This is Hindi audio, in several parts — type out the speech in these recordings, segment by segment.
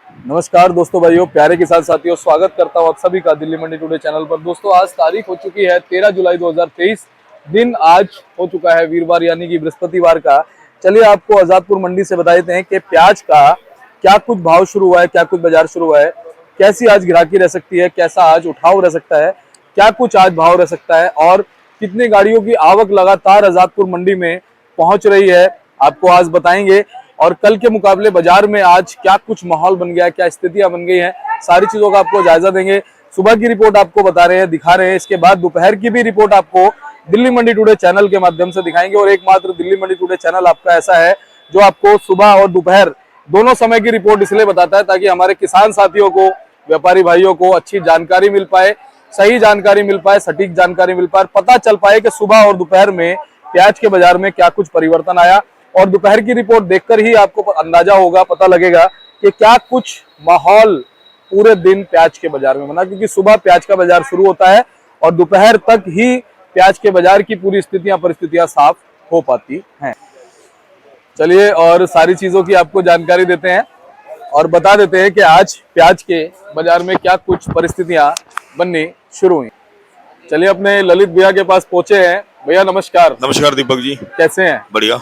नमस्कार दोस्तों, भाइयों, प्यारे किसान साथियों, स्वागत करता हूं आप सभी का दिल्ली मंडी टुडे चैनल पर। दोस्तों, आज तारीख हो चुकी है 13 जुलाई 2023। दिन आज हो चुका है वीरवार यानी कि बृहस्पतिवार का। चलिए आपको आजादपुर मंडी से बता देते हैं कि प्याज का क्या कुछ भाव शुरू हुआ है, क्या कुछ बाजार शुरू हुआ है, कैसी आज ग्राहकी रह सकती है, कैसा आज उठाव रह सकता है, क्या कुछ आज भाव रह सकता है और कितनी गाड़ियों की आवक लगातार आजादपुर मंडी में पहुंच रही है, आपको आज बताएंगे। और कल के मुकाबले बाजार में आज क्या कुछ माहौल बन गया है, क्या स्थितियां बन गई हैं, सारी चीजों का आपको जायजा देंगे। सुबह की रिपोर्ट आपको बता रहे हैं, दिखा रहे हैं, इसके बाद दोपहर की भी रिपोर्ट आपको दिल्ली मंडी टुडे चैनल के माध्यम से दिखाएंगे। और एकमात्र दिल्ली मंडी टुडे चैनल आपका ऐसा है जो आपको सुबह और दोपहर दोनों समय की रिपोर्ट इसलिए बताता है ताकि हमारे किसान साथियों को, व्यापारी भाइयों को अच्छी जानकारी मिल पाए, सही जानकारी मिल पाए, सटीक जानकारी मिल पाए, पता चल पाए कि सुबह और दोपहर में प्याज के बाजार में क्या कुछ परिवर्तन आया। और दोपहर की रिपोर्ट देखकर ही आपको अंदाजा होगा, पता लगेगा कि क्या कुछ माहौल पूरे दिन प्याज के बाजार में बना, क्योंकि सुबह प्याज का बाजार शुरू होता है और दोपहर तक ही प्याज के बाजार की पूरी स्थितियां परिस्थितियां साफ हो पाती हैं। चलिए और सारी चीजों की आपको जानकारी देते हैं और बता देते हैं कि आज प्याज के बाजार में क्या कुछ परिस्थितियां बननी शुरू हुई। चलिए अपने ललित भैया के पास पहुंचे हैं। भैया नमस्कार। नमस्कार दीपक जी, कैसे हैं? बढ़िया।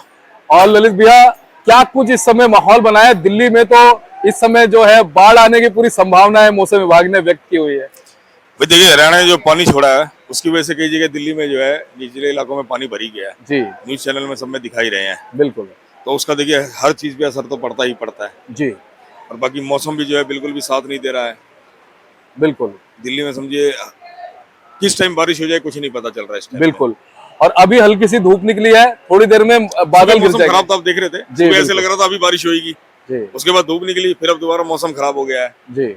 और ललित भैया, क्या कुछ इस समय माहौल बना है दिल्ली में? तो इस समय जो है बाढ़ आने की पूरी संभावना है, मौसम विभाग ने व्यक्त की हुई है। भाई देखिए, हरियाणा ने जो पानी छोड़ा है उसकी वजह से कई जगह दिल्ली में जो है निचले इलाकों में पानी भरी गया है जी, न्यूज चैनल में सब में दिखाई रहे हैं। बिल्कुल। तो उसका देखिए हर चीज पे असर तो पड़ता ही पड़ता है। जी, और बाकी मौसम भी जो है बिल्कुल भी साथ नहीं दे रहा है। बिल्कुल दिल्ली में समझिए किस टाइम बारिश हो जाए कुछ नहीं पता चल रहा है इस टाइम। बिल्कुल। और अभी हल्की सी धूप निकली है, थोड़ी देर में बादल गिर मौसम जाएंगे। खराब था, आप देख रहे थे, जी, सुबह ऐसे बिल्कुल। लग रहा था अभी बारिश होगी, जी उसके बाद धूप निकली, फिर अब दोबारा मौसम खराब हो गया है। जी।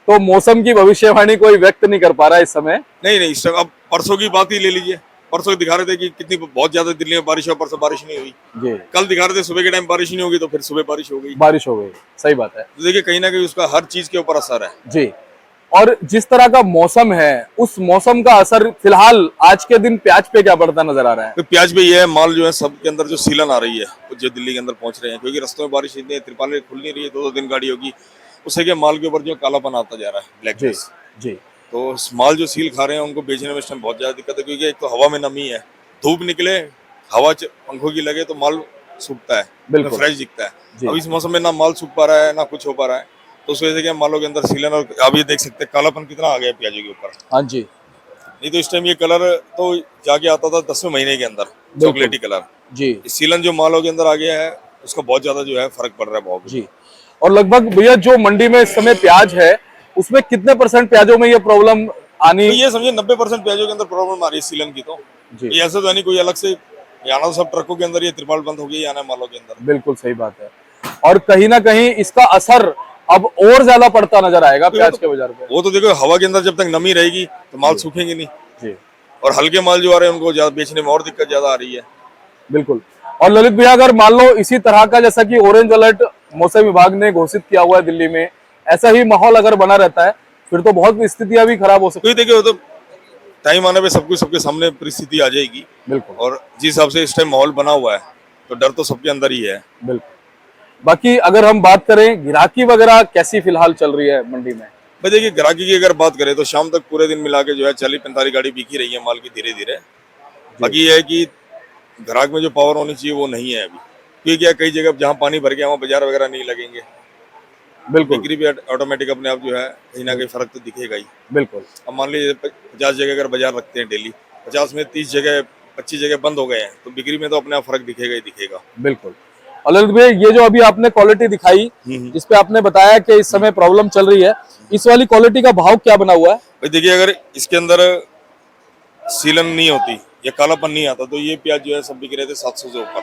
तो मौसम की भविष्यवाणी कोई व्यक्त नहीं कर पा रहा है इस समय। नहीं नहीं, इस टाइम अब परसों की बात ही ले लीजिए। परसों दिखा रहे थे कि कितनी बहुत ज्यादा दिल्ली में बारिश है, परसों बारिश नहीं हुई। जी, कल दिखा रहे थे सुबह के टाइम बारिश नहीं होगी, तो फिर सुबह बारिश हो गई। बारिश हो गई, सही बात है। तो देखिए कहीं ना कहीं उसका हर चीज के ऊपर असर है। जी। और जिस तरह का मौसम है, उस मौसम का असर फिलहाल आज के दिन प्याज पे क्या पड़ता नजर आ रहा है? तो प्याज पे ये है, माल जो है सबके अंदर जो सीलन आ रही है वो जो दिल्ली के अंदर पहुंच रहे हैं, क्योंकि रस्तों में बारिश इतनी है, तिरपालें खुल नहीं रही है, दो दिन गाड़ी होगी, उससे क्या माल के ऊपर जो कालापन आता जा रहा है, जी ब्लैकनेस। जी। तो उस माल जो सील खा रहे हैं उनको बेचने में इस टाइम बहुत ज्यादा दिक्कत है, क्योंकि एक तो हवा में नमी है, धूप निकले, पंखों की लगे तो माल सूखता है, बिल्कुल। फ्रेश दिखता जी। है। अब इस मौसम में ना माल सूख पा रहा है ना कुछ हो पा रहा है, तो उस वजह से क्या मालों के अंदर सीलन, और आप ये देख सकते हैं कालापन कितना आ गया है प्याजों के ऊपर। हाँ जी, नहीं तो इस टाइम ये कलर तो जाके आता था 10वें महीने के अंदर, चॉकलेटी कलर। जी इस सीलन जो मालों के अंदर आ गया है उसका बहुत ज्यादा जो है फर्क पड़ रहा है बहुत। जी। और लगभग भैया जो मंडी में इस समय प्याज है, उसमें कितने % प्याजों में ये प्रॉब्लम आनी? तो ये समझिए 90% प्याजों के अंदर प्रॉब्लम आ रही है सीलन की। तो जी, ये ऐसा तो नहीं कोई अलग से, यहाँ तो सब ट्रकों के अंदर ये त्रिपाल बंद हो गई आना मालों के अंदर। बिल्कुल सही बात है। और कहीं ना कहीं इसका असर अब और ज्यादा पड़ता नजर आएगा प्याज के बाजार पे। वो तो देखो हवा के अंदर जब तक नमी रहेगी तो माल सूखेंगे नहीं, जी, और हल्के माल जो आ रहे हैं उनको ज्यादा बेचने में और दिक्कत ज्यादा आ रही है। बिल्कुल। और ललित भैया, अगर मान लो इसी तरह का जैसा कि ऑरेंज अलर्ट मौसम विभाग ने घोषित किया हुआ है दिल्ली में, ऐसा ही माहौल अगर बना रहता है फिर तो बहुत स्थितियां भी खराब हो सकती तो देखिए वो तो टाइम आने पे सब कुछ सबके सामने परिस्थिति आ जाएगी। है। बिल्कुल और जिस हिसाब से इस टाइम माहौल बना हुआ है तो डर तो सबके अंदर ही है। बिल्कुल। बाकी अगर हम बात करें ग्राहकी वगैरह कैसी फिलहाल चल रही है मंडी में? भाई देखिए ग्राहकी की अगर बात करें तो शाम तक पूरे दिन मिला के जो है 40-45 गाड़ी बिकी रही है माल की धीरे धीरे। बाकी ये है कि ग्राहक में जो पावर होनी चाहिए वो नहीं है अभी, क्योंकि क्या कई जगह जहाँ पानी भर गया वहाँ बाजार वगैरह नहीं लगेंगे, बिल्कुल बिक्री भी ऑटोमेटिक अपने आप जो है कहीं ना कहीं फर्क तो दिखेगा ही। बिल्कुल। अब मान लीजिए 50 जगह अगर बाजार रखते हैं डेली, 50 में 30 जगह 25 जगह बंद हो गए हैं, तो बिक्री में तो अपने आप फर्क दिखेगा ही दिखेगा। बिल्कुल। और ललित भैया, ये जो अभी आपने क्वालिटी दिखाई जिसपे आपने बताया कि इस समय प्रॉब्लम चल रही है, इस वाली क्वालिटी का भाव क्या बना हुआ है? भाई देखिए अगर इसके अंदर सीलन नहीं होती या कालापन नहीं आता तो ये प्याज जो है सब बिक रहे थे 700 से ऊपर।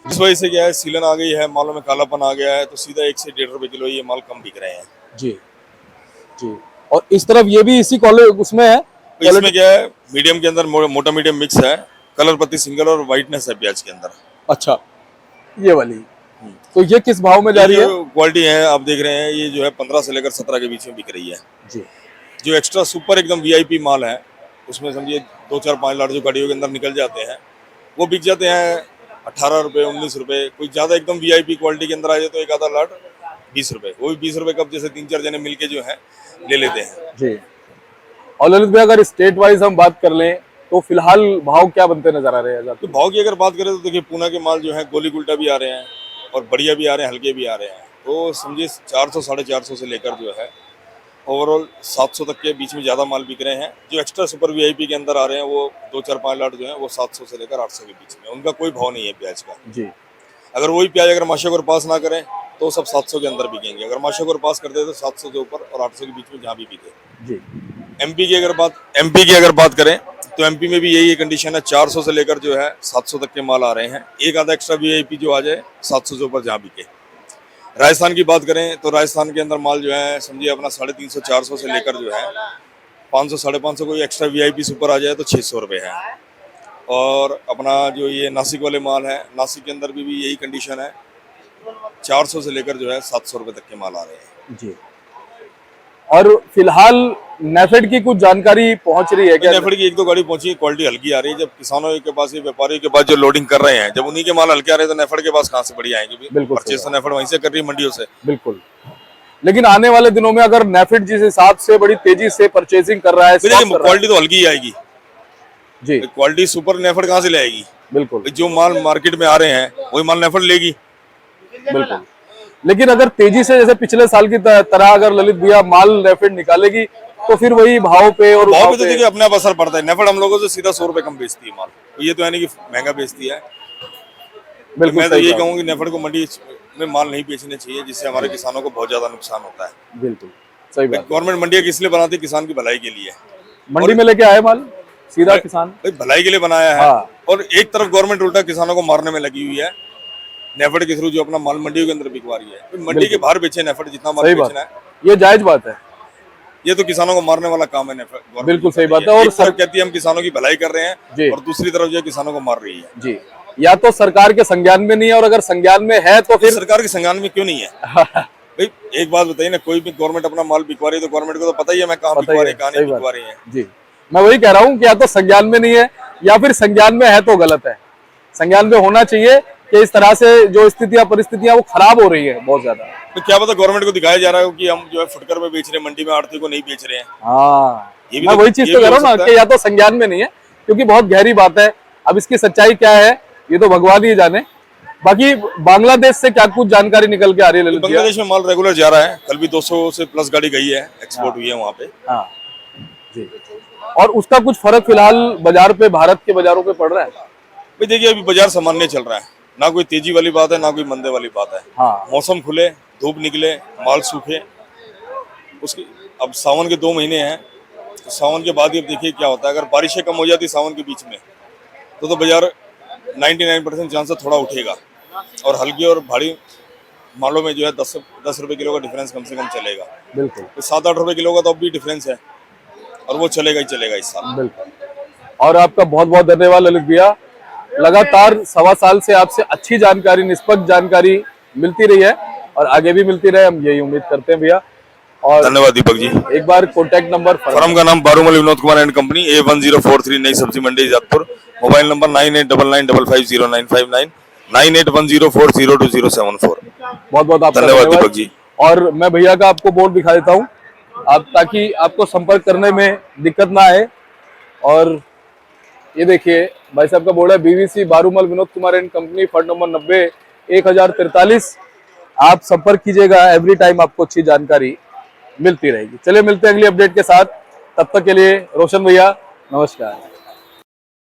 इस वजह से क्या है, सीलन आ गई है, मालों में कालापन आ गया है, तो सीधा 1 से 1.5 रुपए किलो ये माल कम बिक रहे हैं। जी जी। और इस तरफ ये भी इसी क्वालिटी उसमें है। तो इसमें क्या है, मीडियम के अंदर मोटा मीडियम मिक्स है, कलर पत्ती सिंगल और व्हाइटनेस है प्याज के अंदर। अच्छा, ये वाली। तो ये किस भाव में जा रही है? क्वालिटी है आप देख रहे हैं, ये जो है 15 से लेकर 17 के बीच में बिक रही है। जी जो एक्स्ट्रा सुपर एकदम वीआईपी माल है उसमें समझिए 2-4-5 लाख जो गाड़ियों के अंदर निकल जाते हैं वो बिक जाते हैं 18 रुपए 19 रुपए। कोई ज्यादा एकदम वीआईपी क्वालिटी के अंदर आ जाए तो एक आधा लाट ₹20, वो भी ₹20 कप जैसे 3-4 जने मिलके जो है ले लेते हैं जी। और ललित भाई अगर स्टेट वाइज हम बात कर लें तो फिलहाल भाव क्या बनते नजर आ रहे हैं? तो भाव की अगर बात करें तो देखिए पूना के माल जो है गोली गुल्टा भी आ रहे हैं और बढ़िया भी आ रहे हैं, हल्के भी आ रहे हैं। तो समझिए 400 450 से लेकर जो है ओवरऑल 700 तक के बीच में ज़्यादा माल बिक रहे हैं। जो एक्स्ट्रा सुपर वीआईपी के अंदर आ रहे हैं वो 2-4-5 लाट जो है वो 700 से लेकर 800 के बीच में, उनका कोई भाव नहीं है प्याज का जी। अगर वही प्याज अगर माशागुर पास ना करें तो सब 700 के अंदर बिकेंगे, अगर माशागुर पास कर दे तो 700 के ऊपर और 800 के बीच में जहाँ भी बिके। जी। एमपी की अगर बात करें तो एमपी में भी यही कंडीशन है, 400 से लेकर जो है 700 तक के माल आ रहे हैं। एक आधा एक्स्ट्रा वीआईपी जो आ जाए 700 से ऊपर जहाँ बिके। राजस्थान की बात करें तो राजस्थान के अंदर माल जो है समझिए अपना 350-400 से लेकर जो है 500-550 कोई एक्स्ट्रा वीआईपी सुपर आ जाए तो 600 रुपये है। और अपना जो ये नासिक वाले माल है, नासिक के अंदर भी यही कंडीशन है, 400 से लेकर जो है 700 रुपये तक के माल आ रहे हैं जी। और फिलहाल नेफेड की कुछ जानकारी पहुंच रही है क्या? नेफेड की 1-2 गाड़ी पहुंची है, क्वालिटी हल्की आ रही है। जब किसानों के पास, ये व्यापारियों के पास जो लोडिंग कर रहे हैं, जब उन्हीं के माल हल्के आ रहे हैं तो नेफेड के पास कहाँ से बढ़िया आएंगे? बिल्कुल परचेज तो नेफेड वहीं से कर रही है, मंडियों से। बिल्कुल। लेकिन आने वाले दिनों में अगर नेफेड जिस हिसाब से बड़ी तेजी से परचेजिंग कर रहा है, क्वालिटी तो हल्की ही आएगी जी। क्वालिटी सुपर नेफेड कहाँ से ले आएगी? बिल्कुल। जो माल मार्केट में आ रहे हैं वही माल नेफेड लेगी। बिल्कुल। लेकिन अगर तेजी से जैसे पिछले साल की तरह अगर ललित भैया माल नेफेड निकालेगी तो फिर वही भाव पे और भाव पे तो देखिए अपने आप असर पड़ता है। नेफेड हम लोगों से सीधा 100 रुपए कम बेचती है माल, तो ये तो है नहीं कि महंगा बेचती है। बिल्कुल। मैं तो ये कहूँगी नेफेड को मंडी में माल नहीं बेचने चाहिए, जिससे हमारे किसानों को बहुत ज्यादा नुकसान होता है। बिल्कुल सही बात। गवर्नमेंट मंडियाँ किस लिए बनाती है? किसान की भलाई के लिए। मंडी में लेके आए माल सीधा किसान, भलाई के लिए बनाया है। और एक तरफ गवर्नमेंट उल्टा किसानों को मारने में लगी हुई है नेफेड के थ्रू, जो अपना माल मंडियों के अंदर बिकवा रही है। मंडी के बाहर बेचे नेफेड जितना माल बेचना है, ये जायज बात है। ये तो किसानों को मारने वाला काम है नेफेड। बिल्कुल सही बात है। और सर कहती है हम किसानों की भलाई कर रहे हैं और दूसरी तरफ जो किसानों को मार रही है जी। या तो सरकार के संज्ञान में नहीं है, और अगर संज्ञान में है तो फिर सरकार के संज्ञान में क्यों नहीं है? भाई एक बात बताइए ना, कोई भी गवर्नमेंट अपना माल बिकवा रही है तो गवर्नमेंट को तो पता ही है मैं कहाँ बिकवा रही, कहाँ नहीं बिकवा रही है जी। मैं वही कह रहा हूँ कि या तो संज्ञान में नहीं है या फिर संज्ञान में है तो गलत है। संज्ञान में होना चाहिए कि इस तरह से जो स्थितियां परिस्थितियां वो खराब हो रही है बहुत ज्यादा। तो क्या पता गवर्नमेंट को दिखाया जा रहा है कि हम जो है फुटकर में बेच रहे हैं, मंडी में आड़ती को नहीं बेच रहे हैं। हाँ, ये भी मैं वही चीज तो कह रहा हूँ ना कि या तो संज्ञान में नहीं है, क्योंकि बहुत गहरी बात है। अब इसकी सच्चाई क्या है ये तो भगवान ही जाने। बाकी बांग्लादेश से क्या कुछ जानकारी निकल के आ रही है? बांग्लादेश में माल रेगुलर जा रहा है, कल भी 200 से प्लस गाड़ी गई है, एक्सपोर्ट हुई है वहाँ पे। हाँ जी। और उसका कुछ फर्क फिलहाल बाजार पे, भारत के बाजारों पे पड़ रहा है? भाई देखिए अभी बाजार सामान्य चल रहा है, ना कोई तेजी वाली बात है ना कोई मंदे वाली बात है। हाँ। मौसम खुले, धूप निकले, माल सूखे, उसकी अब सावन के 2 महीने हैं, तो सावन के बाद ही अब देखिए क्या होता है। अगर बारिशें कम हो जाती सावन के बीच में तो बाजार 99% चांस थोड़ा उठेगा, और हल्की और भारी मालों में जो है 10 रुपए किलो का डिफरेंस कम से कम चलेगा। बिल्कुल। तो 7-8 रुपए किलो का तो अब भी डिफरेंस है, और वो चलेगा ही चलेगा इस साल। बिल्कुल। और आपका बहुत बहुत धन्यवाद ललित भैया। लगातार 1.25 साल से आपसे अच्छी जानकारी, निष्पक्ष जानकारी मिलती रही है और आगे भी मिलती रहे, हम यही उम्मीद करते हैं भैया। और धन्यवाद दीपक जी। एक बार कॉन्टैक्ट नंबर, फर्म का नाम Barumal Vinod Kumar and company, A1043 नई सब्जी मंडी जादपुर। Mobile number 9899550959, 9810402074। बहुत बहुत आपका धन्यवाद दीपक जी। और मैं भैया का आपको बोर्ड दिखा देता हूँ आप, ताकि आपको संपर्क करने में दिक्कत ना आए। और ये देखिए भाई साहब का बोर्ड है, BVC Barumal Vinod Kumar and company, फर्ड नंबर 90 1043। आप संपर्क कीजिएगा, एवरी टाइम आपको अच्छी जानकारी मिलती रहेगी। चलिए मिलते हैं अगली अपडेट के साथ, तब तक के लिए रोशन भैया नमस्कार।